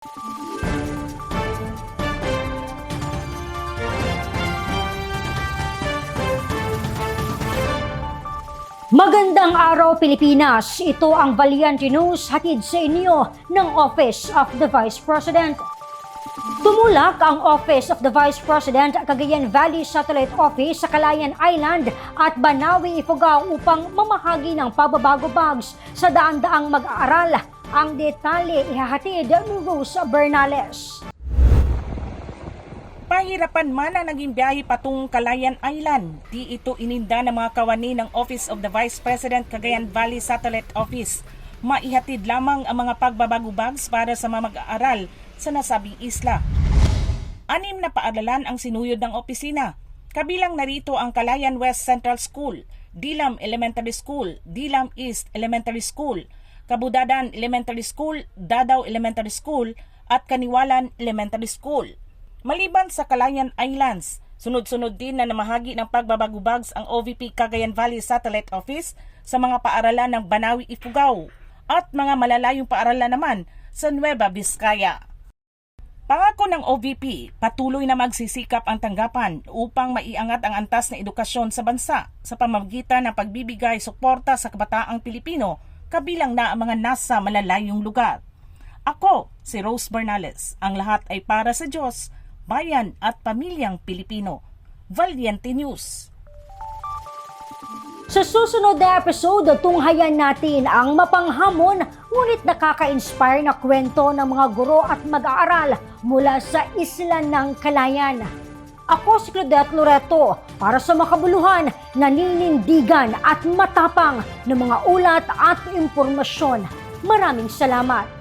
Magandang araw Pilipinas! Ito ang Valiente News hatid sa inyo ng Office of the Vice President. Tumulak ang Office of the Vice President Cagayan Valley Satellite Office sa Calayan Island at Banawi, Ifugao upang mamahagi ng pababago bags sa daan-daang mag-aaral. Ang detalye ihahatid ni Rose Bernales. Pahirapan man ang naging biyahe patungong Calayan Island, di ito ininda ng mga kawani ng Office of the Vice President Cagayan Valley Satellite Office. Maihatid lamang ang mga pagbabago bags para sa mga mag-aaral sa nasabing isla. 6 na paaralan ang sinuyod ng opisina. Kabilang narito ang Calayan West Central School, Dilam Elementary School, Dilam East Elementary School, Kabudadan Elementary School, Dadaw Elementary School at Kaniwalan Elementary School. Maliban sa Calayan Islands, sunod-sunod din na namahagi ng pagbabago bags ang OVP Cagayan Valley Satellite Office sa mga paaralan ng Banawi, Ifugao at mga malalayong paaralan naman sa Nueva Vizcaya. Pangako ng OVP, patuloy na magsisikap ang tanggapan upang maiangat ang antas na edukasyon sa bansa sa pamamagitan ng pagbibigay suporta sa kabataang Pilipino kabilang na ang mga nasa malalayong lugar. Ako, si Rose Bernales. Ang lahat ay para sa Diyos, bayan at pamilyang Pilipino. Valiente News. Sa susunod na episode, tunghayan natin ang mapanghamon ngunit nakaka-inspire na kwento ng mga guro at mag-aaral mula sa isla ng Calayan. Ako si Claudette Loreto para sa makabuluhan, naninindigan at matapang ng mga ulat at impormasyon. Maraming salamat!